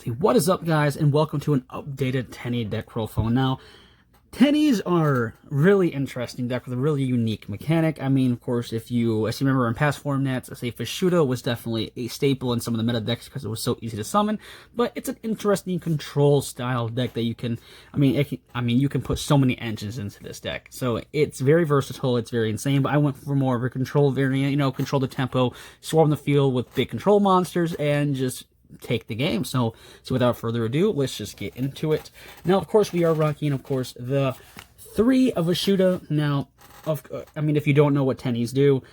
What is up, guys, and welcome to an updated Tenyi deck profile. Now, Tenny's are really interesting deck with a really unique mechanic. I mean, of course, if you remember in past formats, I say Fishudo was definitely a staple in some of the meta decks because it was so easy to summon. But it's an interesting control style deck that you can, you can put so many engines into this deck. So it's very versatile. It's very insane. But I went for more of a control variant. You know, control the tempo, swarm the field with big control monsters, and just take the game. So without further ado, let's just get into it. Now, of course, we are rocking, of course, the 3 of Fishudo. Now, if you don't know what Tenny's do,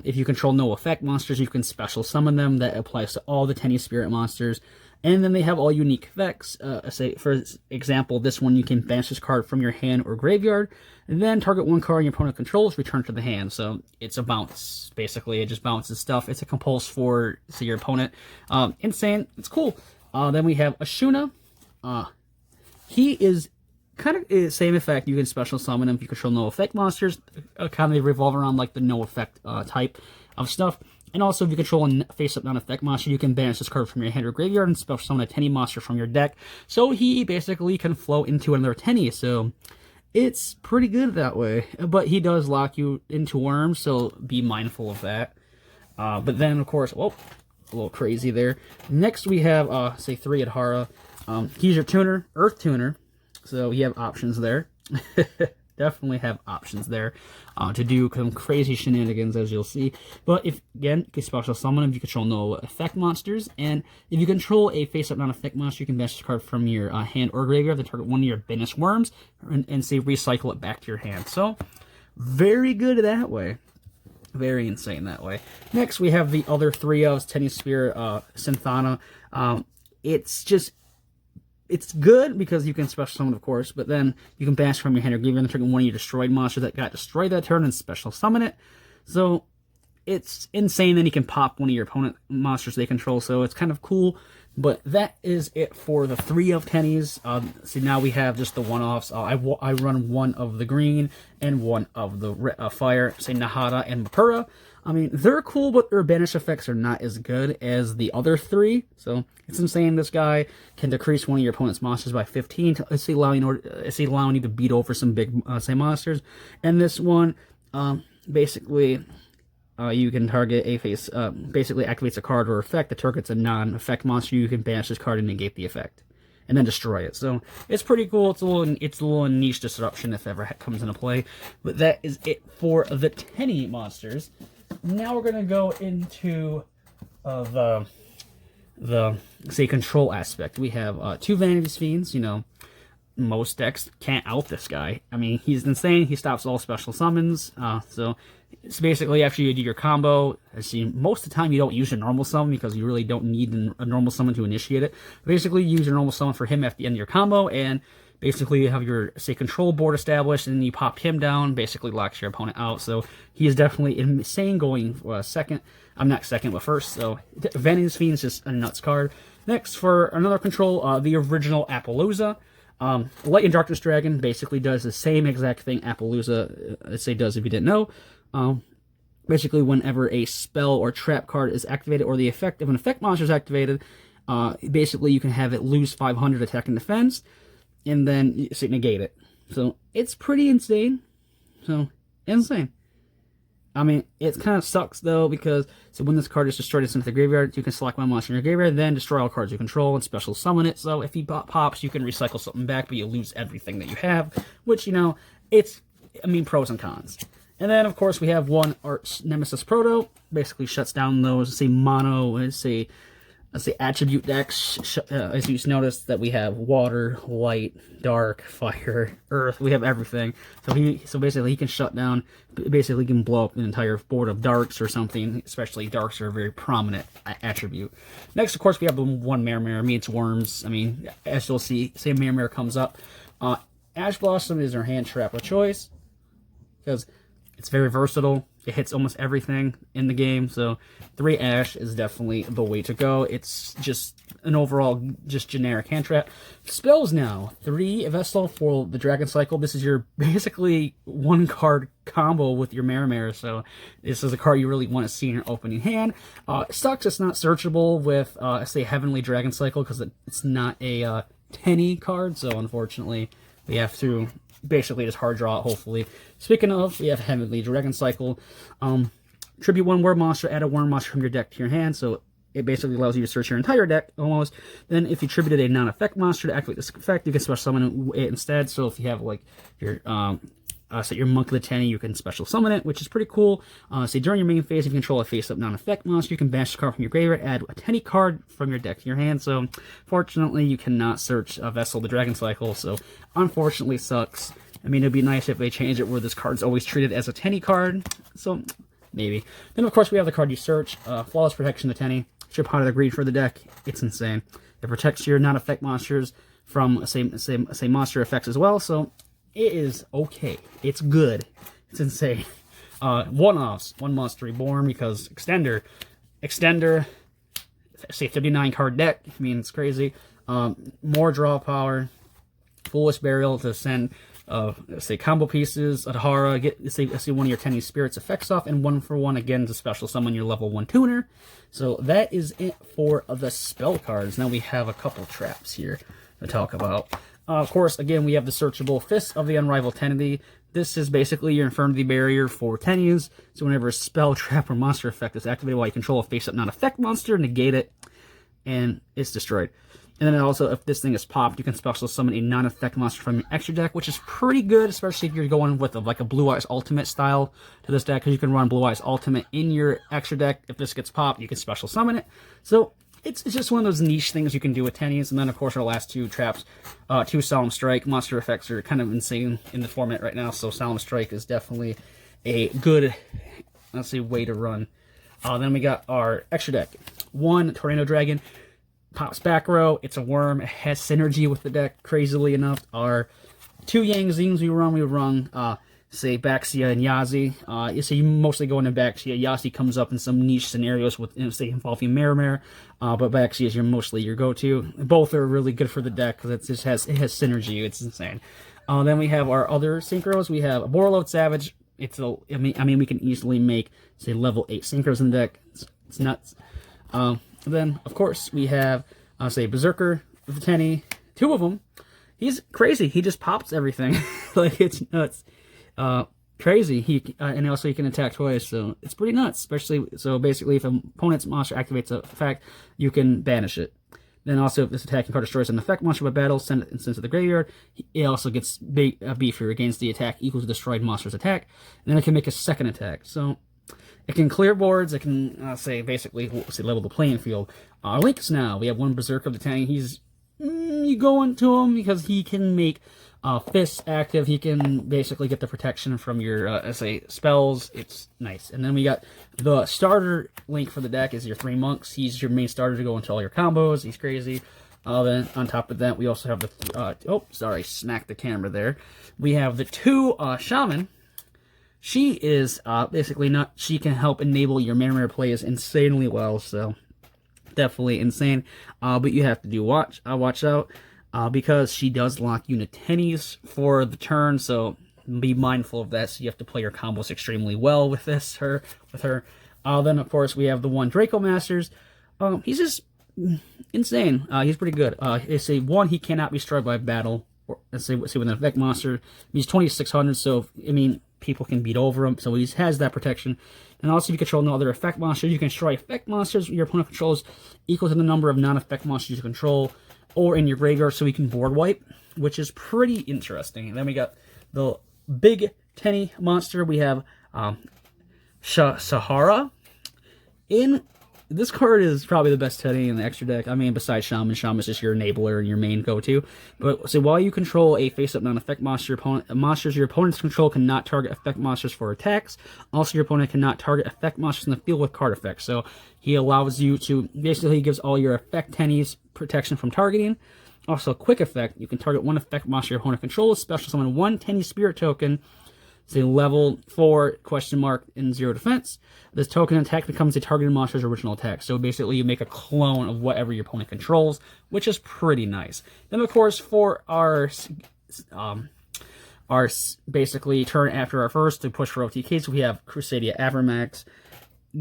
if you control no effect monsters, you can special summon them. That applies to all the Tenyi spirit monsters. And then they have all unique effects. Say, for example, this one, you can banish this card from your hand or graveyard, and then target one card your opponent controls, return to the hand. So it's a bounce, basically. It just bounces stuff. It's a compulse for, say, your opponent. Insane. It's cool. Then we have Ashuna. He is kind of the same effect. You can special summon him if you control no effect monsters. Kind of revolve around like the no effect type of stuff. And also, if you control a face-up non-effect monster, you can banish this card from your hand or graveyard and special summon a Tenyi monster from your deck. So he basically can flow into another Tenyi. So it's pretty good that way. But he does lock you into worms, so be mindful of that. But then, of course, whoa, a little crazy there. Next, we have, say, 3 Adhara. He's your tuner, Earth Tuner. So you have options there. Definitely have options there to do some crazy shenanigans, as you'll see. But if, again, you can special summon him if you control no effect monsters. And if you control a face-up non-effect monster, you can banish this card from your hand or graveyard, then target one of your Banished Worms, and say recycle it back to your hand. So, very good that way. Very insane that way. Next, we have the other 3 of Tenyi Spirit, Synthana. It's good because you can special summon, of course, but then you can banish from your hand or graveyard and trigger one of your destroyed monsters that got destroyed that turn and special summon it. So it's insane. Then you can pop one of your opponent monsters they control, so it's kind of cool. But that is it for the 3 of Tenny's. See, now we have just the one-offs. I run 1 of the green and 1 of the fire, say Nahada and Mapura. I mean, they're cool, but their banish effects are not as good as the other 3. So it's insane. This guy can decrease one of your opponent's monsters by 15, allowing you to beat over some big, say, monsters. And this one, basically, you can target a face, basically activates a card or effect that targets a non-effect monster. You can banish this card and negate the effect, and then destroy it. So it's pretty cool. It's a little niche disruption if ever comes into play. But that is it for the Tenyi monsters. Now we're gonna go into the say control aspect. We have 2 Vanity Fiends. You know, most decks can't out this guy. I mean, he's insane. He stops all special summons. So it's basically after you do your combo. Most of the time you don't use your normal summon because you really don't need a normal summon to initiate it. Basically, you use your normal summon for him at the end of your combo, and basically you have your, say, control board established, and you pop him down, basically locks your opponent out. So he is definitely insane going second. I'm not second, but first. So Vanity Fiend is just a nuts card. Next, for another control, the original Appaloosa. Light and Darkness Dragon basically does the same exact thing Appaloosa, let's say, does if you didn't know. Basically, whenever a spell or trap card is activated, or the effect of an effect monster is activated, basically you can have it lose 500 attack and defense, and then negate it. So it's pretty insane. So insane. I mean, it kind of sucks though, because so when this card is destroyed, it's into the graveyard. You can select one monster in your graveyard, then destroy all cards you control and special summon it. So if he pops, you can recycle something back, but you lose everything that you have. Which, you know, pros and cons. And then, of course, we have 1 Arch Nemesis Proto. Basically shuts down those, say, mono, let's say, attribute decks. As you notice that we have water, light, dark, fire, earth. We have everything. So basically he can shut down. Basically, he can blow up an entire board of darks or something. Especially darks are a very prominent attribute. Next, of course, we have the 1 Mare meets worms. I mean, as you'll see, say Mare comes up. Ash Blossom is our hand trap of choice because it's very versatile. It hits almost everything in the game, so 3 Ash is definitely the way to go. It's just an overall just generic hand trap. Spells now, 3 Vessel for the Dragon Cycle. This is your basically 1-card combo with your Marimar, so this is a card you really want to see in your opening hand. It sucks it's not searchable with, say, Heavenly Dragon Cycle, because it's not a Tenyi card, so unfortunately we have to basically just hard draw it, hopefully. Speaking of, we have Heavenly Dragon Cycle. Tribute 1 Word Monster, add a Word Monster from your deck to your hand, so it basically allows you to search your entire deck, almost. Then if you tributed a non-effect monster to activate this effect, you can special summon it instead. So if you have, like, your set your Monk of the Tenyi, you can special summon it, which is pretty cool. Say during your main phase, if you control a face-up non-effect monster, you can banish a card from your graveyard, add a Tenyi card from your deck to your hand. So, fortunately, you cannot search a Vessel the Dragon Cycle, so unfortunately sucks. I mean, it'd be nice if they change it where this card's always treated as a Tenyi card, so maybe. Then, of course, we have the card you search, Flawless Protection to Tenyi. It's your pot of the greed for the deck. It's insane. It protects your non-effect monsters from same monster effects as well, so it is okay. It's good. It's insane. One-offs. 1 Monster Reborn, because Extender, say 59 card deck. I mean, it's crazy. More draw power. Foolish Burial to send, say, combo pieces. Adhara, get say one of your Tenyi Spirits effects off, and 1-for-1 again to special summon your level 1 tuner. So that is it for the spell cards. Now we have a couple traps here to talk about. Of course, again, we have the searchable Fist of the Unrivaled Tenyi. This is basically your Infirmity Barrier for Tenyis. So whenever a spell, trap, or monster effect is activated while you control a face-up non-effect monster, negate it, and it's destroyed. And then also, if this thing is popped, you can special summon a non-effect monster from your extra deck, which is pretty good, especially if you're going with like a Blue Eyes Ultimate style to this deck, because you can run Blue Eyes Ultimate in your extra deck. If this gets popped, you can special summon it. So it's just one of those niche things you can do with Tenyis. And then, of course, our last 2 traps, 2 Solemn Strike. Monster effects are kind of insane in the format right now, so Solemn Strike is definitely a good, let's say, way to run. Then we got our extra deck. 1 Tornado Dragon. Pops back row. It's a worm. It has synergy with the deck, crazily enough. Our 2 Yang Zings we run, say, Baxia and Yazi. You say you mostly go into Baxia. Yazi comes up in some niche scenarios with, say, involving Marimar, but Baxia is mostly your go-to. Both are really good for the deck because it has synergy. It's insane. Then we have our other synchros. We have a Borreload Savage. I mean, we can easily make, say, level 8 synchros in the deck. It's nuts. Then, of course, we have, say, Berserker with the Tenyi. 2 of them. He's crazy. He just pops everything. Like, it's nuts. Crazy. And also he can attack twice, so it's pretty nuts. Especially, so basically, if an opponent's monster activates an effect, you can banish it. Then also, if this attacking card destroys an effect monster by battle, send it to the graveyard. It also gets beefier against the attack equal to destroyed monster's attack. And then it can make a second attack. So it can clear boards. It can, basically level the playing field. Links now. We have 1 Berserker of the Tenyi. He's, you go into him because he can make fists active. He can basically get the protection from your, say, spells. It's nice. And then we got the starter link for the deck is your 3 Monks. He's your main starter to go into all your combos. He's crazy. Then on top of that, we also have the, smacked the camera there. We have the 2 Shaman. She is basically she can help enable your Marimar plays insanely well, so definitely insane. But you have to do watch out because she does lock unit Tenyis for the turn, so be mindful of that. So you have to play your combos extremely well with her. Then of course we have the 1 Draco Masters. He's just insane. He's pretty good. It's a 1 he cannot be destroyed by battle, or let's say with an effect monster. He's 2600, so I mean, people can beat over him, so he has that protection. And also, if you control no other effect monsters, you can destroy effect monsters your opponent controls equal to the number of non-effect monsters you control, or in your graveyard, so he can board wipe, which is pretty interesting. And then we got the big Tenyi monster. We have Sahara. This card is probably the best Tenyi in the extra deck. I mean, besides Shaman. Shaman is just your enabler and your main go-to. But so while you control a face-up non-effect monster, monsters your opponent's control cannot target effect monsters for attacks. Also, your opponent cannot target effect monsters in the field with card effects. So he allows you to, basically, he gives all your effect Tenyis protection from targeting. Also, quick effect, you can target 1 effect monster your opponent controls, special summon 1 Tenyi Spirit token, It's a level 4 question mark in 0 defense. This token attack becomes a targeted monster's original attack. So basically you make a clone of whatever your opponent controls, which is pretty nice. Then of course for our basically turn after our first to push for OTKs, we have Crusadia Avermax.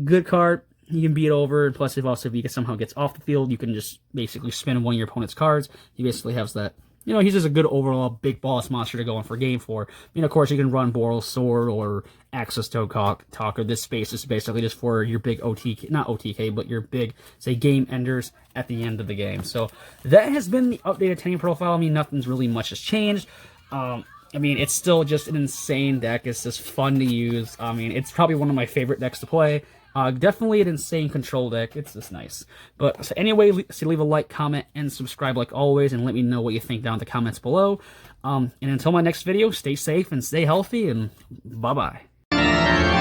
Good card. You can beat over, plus if he somehow gets off the field, you can just basically spin one of your opponent's cards. He basically has that, you know, he's just a good overall big boss monster to go in for game for. I mean, of course, you can run Boral's Sword or Access to Talker. This space is basically just for your big OTK, not OTK, but your big, say, game enders at the end of the game. So that has been the updated Tenyi profile. I mean, nothing's really much has changed. I mean, it's still just an insane deck. It's just fun to use. I mean, it's probably one of my favorite decks to play. Definitely an insane control deck. It's just nice. But so anyway, leave a like, comment, and subscribe like always, and let me know what you think down in the comments below. And until my next video, stay safe and stay healthy, and bye-bye.